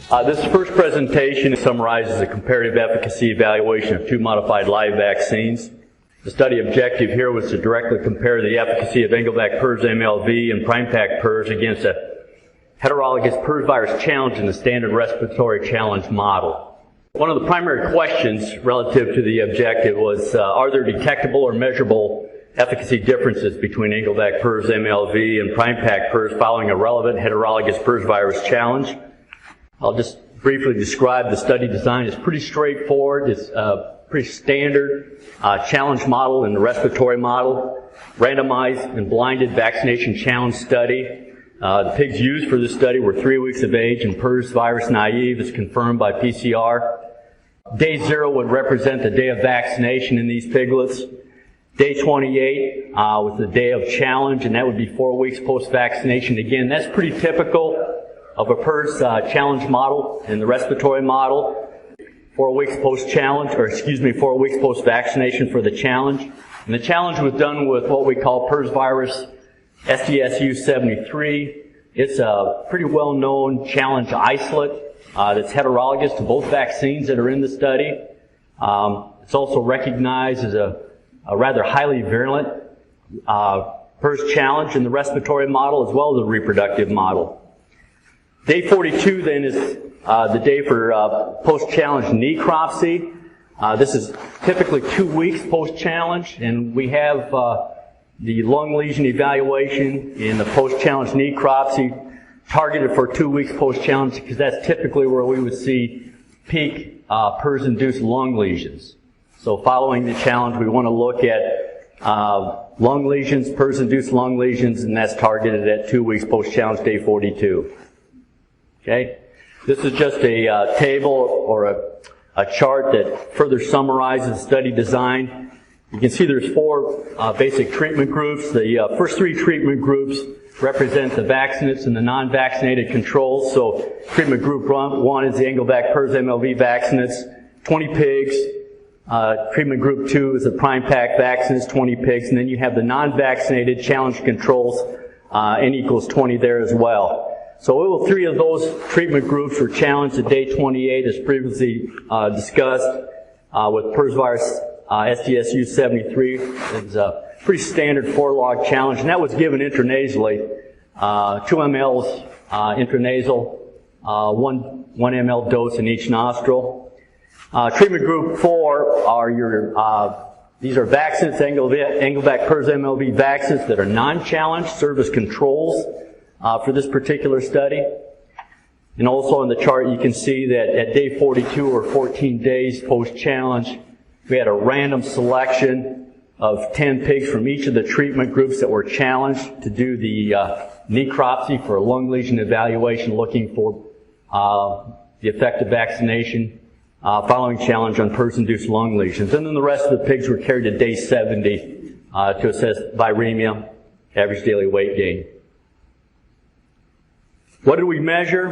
This first presentation summarizes the comparative efficacy evaluation of two modified live vaccines. The study objective here was to directly compare the efficacy of Engelvac PRRS MLV and PrimePac PRRS against a heterologous PRRS virus challenge in the standard respiratory challenge model. One of the primary questions relative to the objective was, are there detectable or measurable efficacy differences between Engelvac PRRS MLV and PrimePac PRRS following a relevant heterologous PRRS virus challenge? I'll just briefly describe the study design. It's pretty straightforward. It's a pretty standard challenge model in the respiratory model, randomized and blinded vaccination challenge study. The pigs used for this study were 3 weeks of age and PRRS virus naive, as confirmed by PCR. Day 0 would represent the day of vaccination in these piglets. Day 28 was the day of challenge, and that would be 4 weeks post-vaccination. Again, that's pretty typical of a PRRS challenge model in the respiratory model. 4 weeks post-challenge, 4 weeks post-vaccination for the challenge. And the challenge was done with what we call PRRS virus SDSU-73. It's a pretty well-known challenge isolate that's heterologous to both vaccines that are in the study. It's also recognized as a rather highly virulent PRRS challenge in the respiratory model as well as the reproductive model. Day 42 then is the day for post-challenge necropsy. This is typically 2 weeks post-challenge, and we have the lung lesion evaluation in the post-challenge necropsy targeted for 2 weeks post-challenge because that's typically where we would see peak PRRS-induced lung lesions. So following the challenge, we want to look at lung lesions, PRRS-induced lung lesions, and that's targeted at 2 weeks post-challenge, day 42. Okay? This is just a table or a chart that further summarizes study design. You can see there's 4 basic treatment groups. The first 3 treatment groups represent the vaccinates and the non-vaccinated controls. So treatment group 1 is the Engelvac PRRS MLV vaccinates, 20 pigs. Treatment group 2 is the PrimePac vaccinates, 20 pigs. And then you have the non-vaccinated challenge controls, N equals 20 there as well. So all 3 of those treatment groups were challenged at day 28 as previously discussed with PRRS virus SDSU-73. It's a pretty standard 4-log challenge, and that was given intranasally, 2 mLs intranasal, 1 ml dose in each nostril. Treatment group 4 are your, these are vaccines, Engelvac PRRS MLV vaccines that are non-challenged, serve as controls for this particular study. And also on the chart you can see that at day 42 or 14 days post-challenge, we had a random selection of 10 pigs from each of the treatment groups that were challenged to do the necropsy for a lung lesion evaluation looking for the effect of vaccination following challenge on PRRS-induced lung lesions. And then the rest of the pigs were carried to day 70 to assess viremia, average daily weight gain. What did we measure?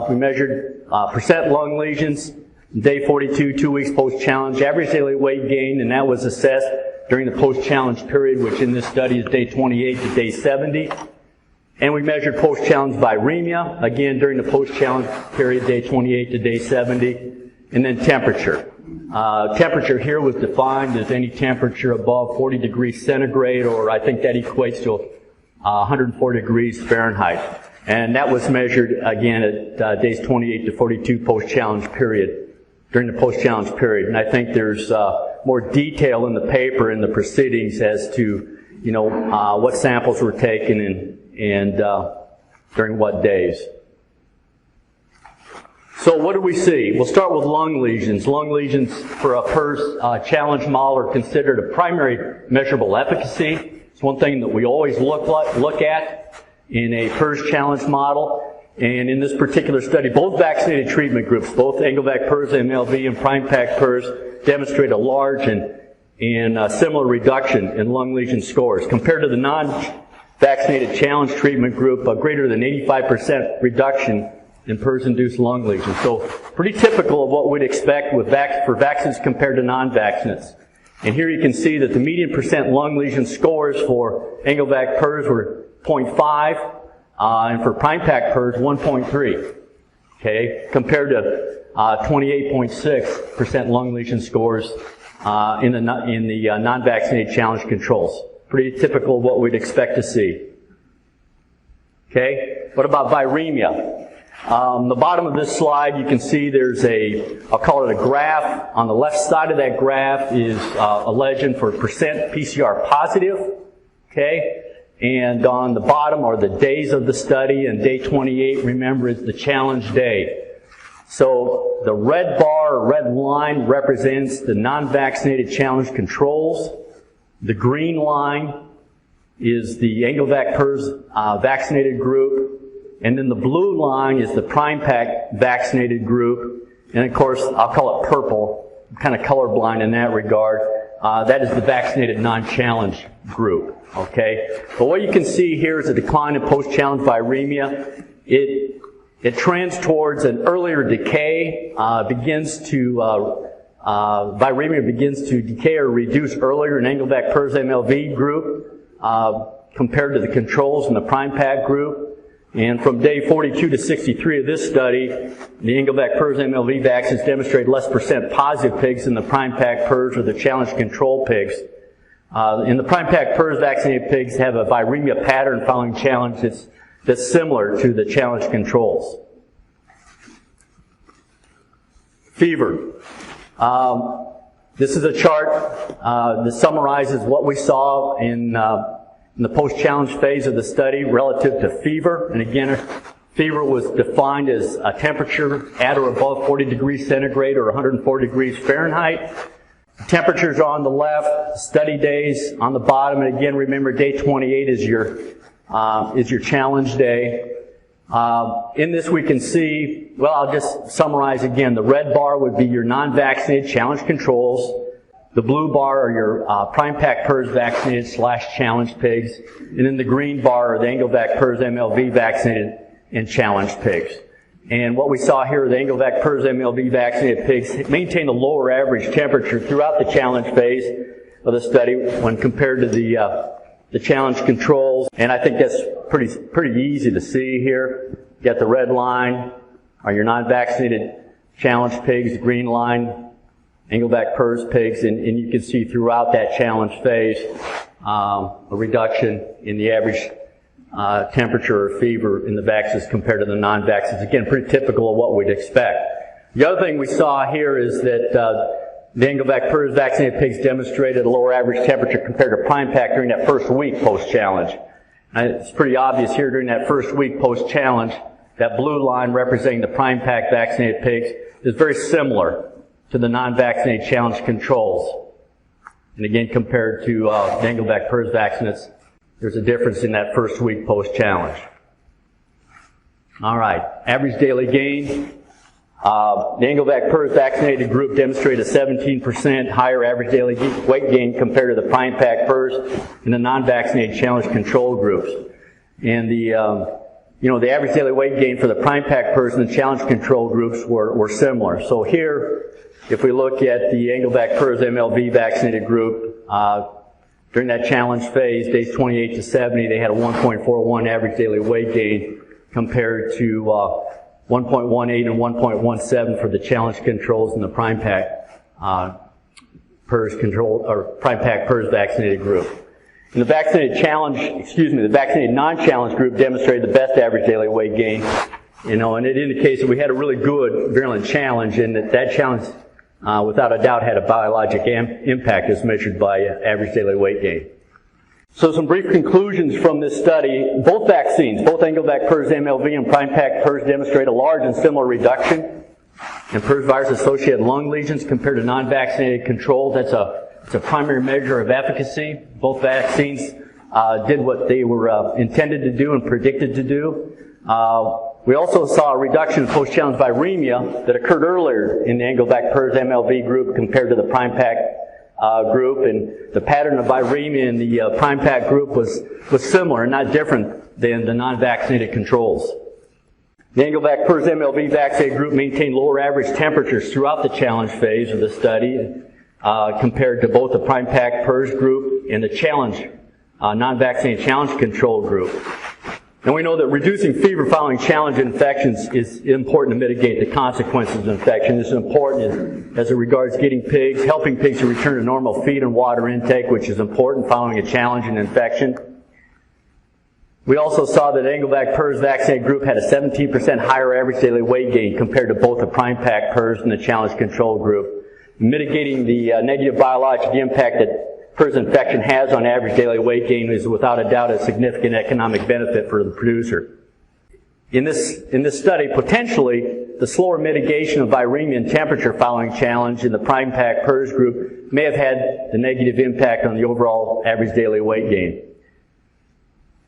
We measured percent lung lesions, day 42, 2 weeks post-challenge, average daily weight gain, and that was assessed during the post-challenge period, which in this study is day 28 to day 70. And we measured post-challenge viremia, again during the post-challenge period, day 28 to day 70. And then temperature. Temperature here was defined as any temperature above 40 degrees centigrade, or I think that equates to 104 degrees Fahrenheit. And that was measured again at days 28 to 42 post-challenge period, during the post-challenge period. And I think there's more detail in the paper in the proceedings as to, what samples were taken and during what days. So what do we see? We'll start with lung lesions. Lung lesions for a PRRS challenge model are considered a primary measurable efficacy. It's one thing that we always look at in a PRRS challenge model. And in this particular study, both vaccinated treatment groups, both Engelvac PRRS MLV and PrimePac PRRS, demonstrate a large and similar reduction in lung lesion scores. Compared to the non-vaccinated challenge treatment group, a greater than 85% reduction in PRRS-induced lung lesions. So pretty typical of what we'd expect for vaccines compared to non-vaccinates. And here you can see that the median percent lung lesion scores for Engelvac PRRS were 0.5, and for PrimePac PRRS, 1.3. okay, compared to 28.6% lung lesion scores in the non-vaccinated challenge controls. Pretty typical of what we'd expect to see. Okay, what about viremia? The bottom of this slide, you can see there's I'll call it a graph. On the left side of that graph is a legend for percent PCR positive, okay? And on the bottom are the days of the study, and day 28, remember, is the challenge day. So the red bar or red line represents the non-vaccinated challenge controls. The green line is the Engelvac PRRS vaccinated group. And then the blue line is the PrimePack vaccinated group. And of course, I'll call it purple. I'm kind of colorblind in that regard. That is the vaccinated non-challenge group. Okay? But what you can see here is a decline in post-challenge viremia. It trends towards an earlier decay. Viremia begins to decay or reduce earlier in Engelvac PRRS MLV group compared to the controls in the PrimePack group. And from day 42 to 63 of this study, the Engelvac PRRS MLV vaccines demonstrated less percent positive pigs than the PrimePack PRRS or the challenge control pigs. And the PrimePack PRRS vaccinated pigs have a viremia pattern following challenge that's similar to the challenge controls. Fever. This is a chart that summarizes what we saw in the post-challenge phase of the study relative to fever. And again, fever was defined as a temperature at or above 40 degrees centigrade or 104 degrees Fahrenheit. Temperatures are on the left, study days on the bottom, and again, remember, day 28 is your challenge day. In this we can see, well, I'll just summarize again. The red bar would be your non-vaccinated challenge controls. The blue bar are your PrimePack PRRS vaccinated / challenge pigs. And then the green bar are the Engelvac PRRS MLV vaccinated and challenged pigs. And what we saw here, the Engelvac PRRS MLV vaccinated pigs maintain a lower average temperature throughout the challenge phase of the study when compared to the challenge controls. And I think that's pretty easy to see here. You got the red line are your non-vaccinated challenge pigs, the green line Engelvac PRRS pigs, and you can see throughout that challenge phase a reduction in the average temperature or fever in the vaccines compared to the non-vaccines. Again, pretty typical of what we'd expect. The other thing we saw here is that the Engelvac PRRS vaccinated pigs demonstrated a lower average temperature compared to PrimePack during that first week post-challenge. It's pretty obvious here during that first week post-challenge, that blue line representing the PrimePack vaccinated pigs is very similar to the non-vaccinated challenge controls. And again, compared to the Engelvac PRRS vaccinates, there's a difference in that first week post-challenge. All right, average daily gain. The Engelvac PRRS vaccinated group demonstrated a 17% higher average daily weight gain compared to the PrimePack PRRS and the non-vaccinated challenge control groups. And the average daily weight gain for the PrimePack PRRS and the challenge control groups were similar. So here, if we look at the Engelvac PRRS MLV vaccinated group, during that challenge phase, days 28 to 70, they had a 1.41 average daily weight gain compared to 1.18 and 1.17 for the challenge controls in the PrimePack PRRS control or PrimePack PRRS vaccinated group. And the vaccinated non-challenge group demonstrated the best average daily weight gain. And it indicates that we had a really good virulent challenge, and that challenge, without a doubt, had a biologic impact as measured by average daily weight gain. So some brief conclusions from this study. Both vaccines, both Engelvac PRRS MLV and PrimePack PRRS, demonstrate a large and similar reduction in PRRS virus-associated lung lesions compared to non-vaccinated controls. It's a primary measure of efficacy. Both vaccines did what they were intended to do and predicted to do. We also saw a reduction in post-challenge viremia that occurred earlier in the Engelvac PRRS MLV group compared to the PrimePack group, and the pattern of viremia in the PrimePack group was similar and not different than the non-vaccinated controls. The Engelvac PRRS MLV vaccinated group maintained lower average temperatures throughout the challenge phase of the study compared to both the PrimePack PRRS group and the challenge non-vaccinated challenge control group. And we know that reducing fever following challenge infections is important to mitigate the consequences of infection. This is important as it regards getting pigs, helping pigs to return to normal feed and water intake, which is important following a challenge and infection. We also saw that Engelvac PRRS vaccinated group had a 17% higher average daily weight gain compared to both the prime pack PRRS and the challenge control group. Mitigating the negative biologic impact that PRRS infection has on average daily weight gain is without a doubt a significant economic benefit for the producer. In this study, potentially, the slower mitigation of viremia and temperature following challenge in the prime pack PRRS group may have had the negative impact on the overall average daily weight gain.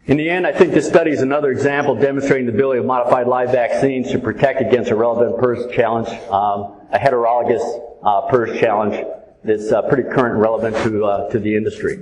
In the end, I think this study is another example demonstrating the ability of modified live vaccines to protect against a relevant PRRS challenge, a heterologous PRRS challenge that's pretty current and relevant to the industry.